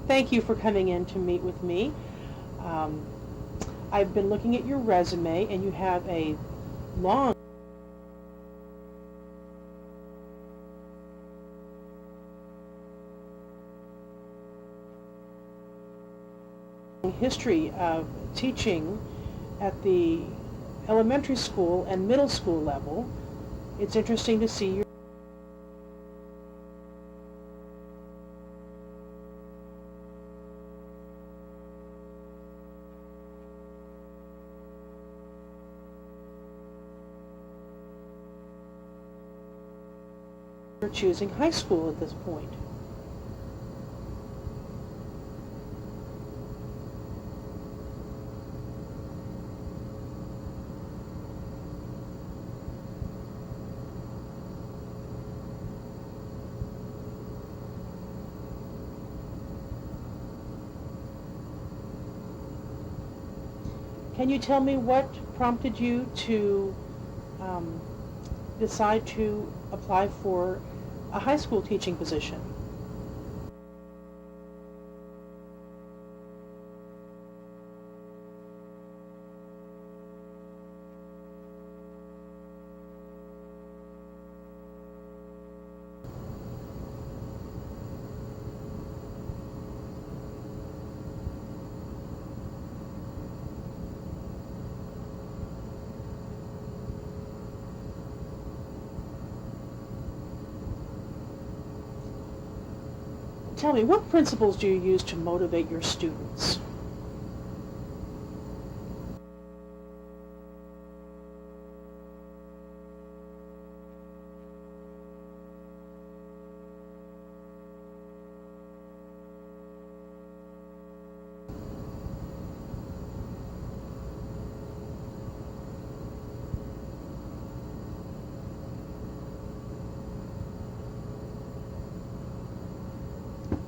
Thank you for coming in to meet with me. Um, I've been looking at your resume, and you have a long history of teaching at the elementary school and middle school level. It's interesting to see your choosing high school at this point. Can you tell me what prompted you to um, decide to apply for a high school teaching position? Tell me, what principles do you use to motivate your students?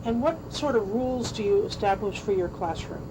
And what sort of rules do you establish for your classroom?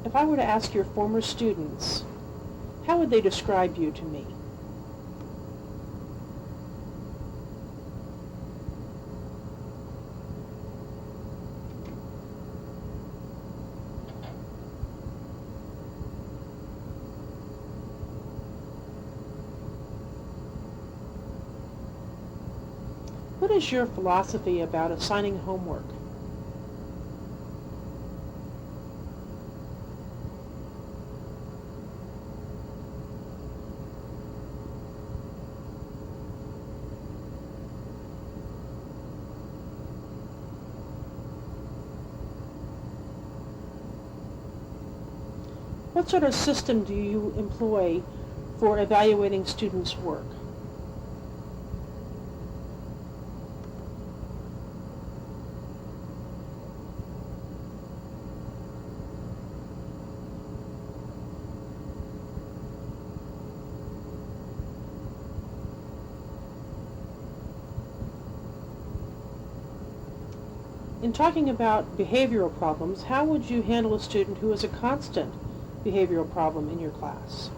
If I were to ask your former students, how would they describe you to me? What is your philosophy about assigning homework? What sort of system do you employ for evaluating students' work? In talking about behavioral problems, how would you handle a student who is a constant behavioral problem in your class?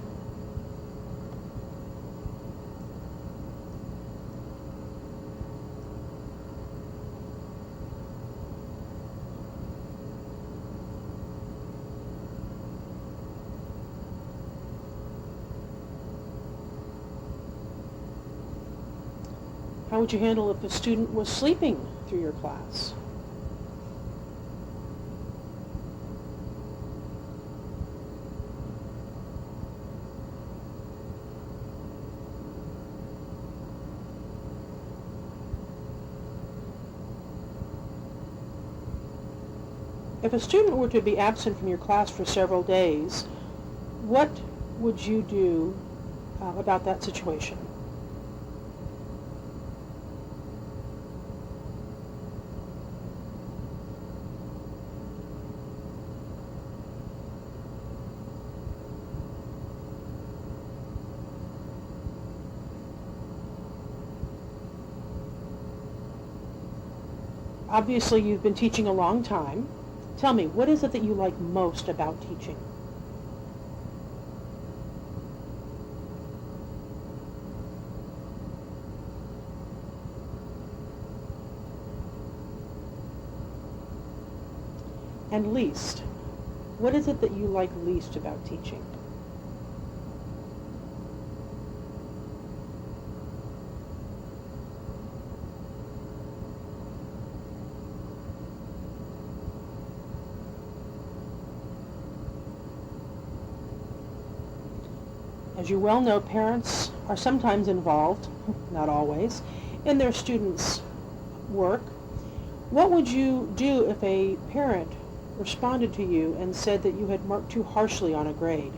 How would you handle if a student was sleeping through your class? If a student were to be absent from your class for several days, what would you do about that situation? Obviously, you've been teaching a long time. Tell me, what is it that you like most about teaching? And least, what is it that you like least about teaching? As you well know, parents are sometimes involved, not always, in their students' work. What would you do if a parent responded to you and said that you had marked too harshly on a grade?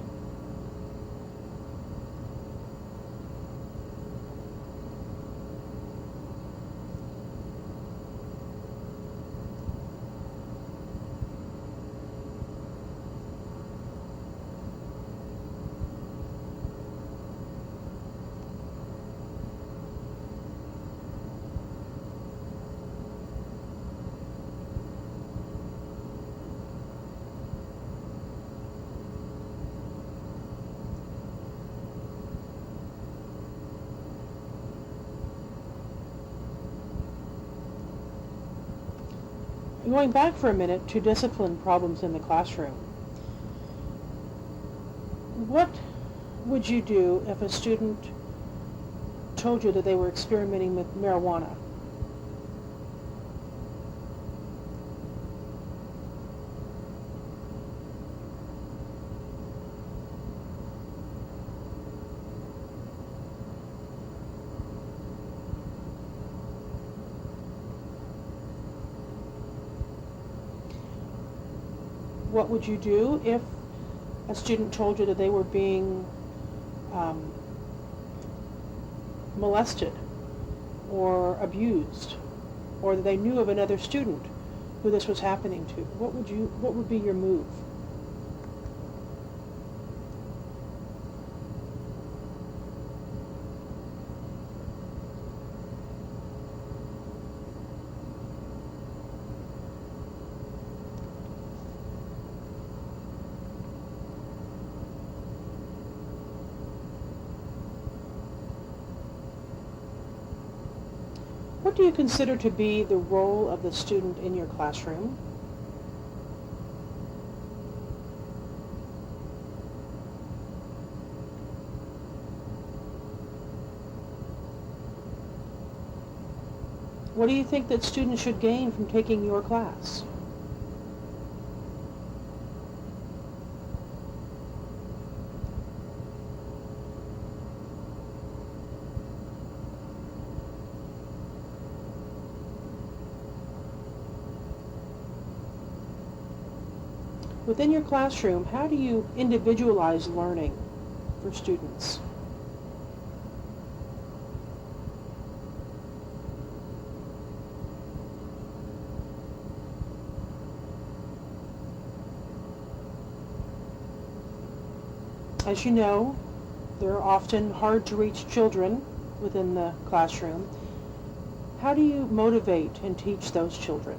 Going back for a minute to discipline problems in the classroom, what would you do if a student told you that they were experimenting with marijuana? What would you do if a student told you that they were being um, molested or abused, or that they knew of another student who this was happening to? What would be your move? What do you consider to be the role of the student in your classroom? What do you think that students should gain from taking your class? Within your classroom, how do you individualize learning for students? As you know, there are often hard-to-reach children within the classroom. How do you motivate and teach those children?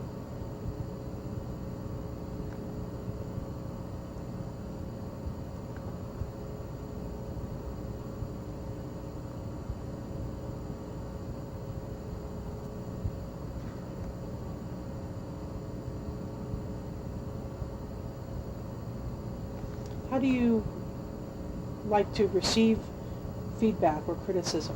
How do you like to receive feedback or criticism?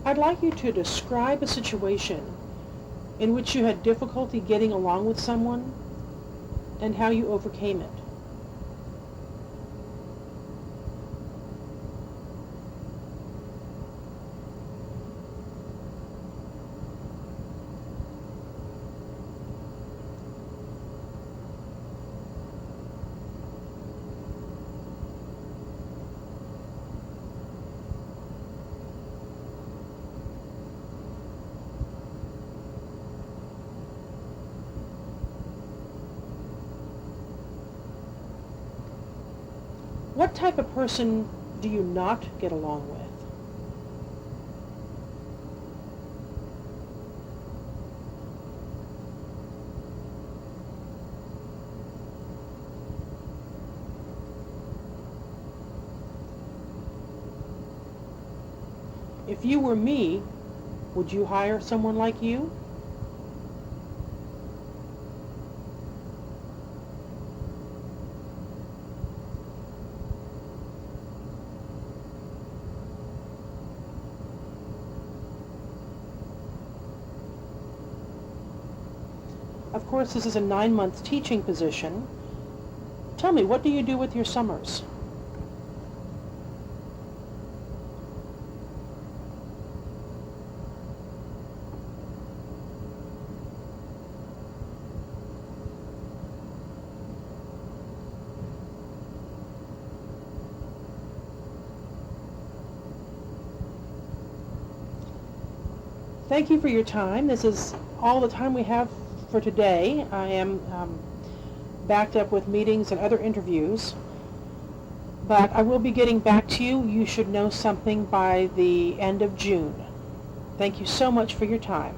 I'd like you to describe a situation in which you had difficulty getting along with someone and how you overcame it. What type of person do you not get along with? If you were me, would you hire someone like you? Of course, this is a 9-month teaching position. Tell me, what do you do with your summers? Thank you for your time. This is all the time we have for today. I am backed up with meetings and other interviews, but I will be getting back to you. You should know something by the end of June. Thank you so much for your time.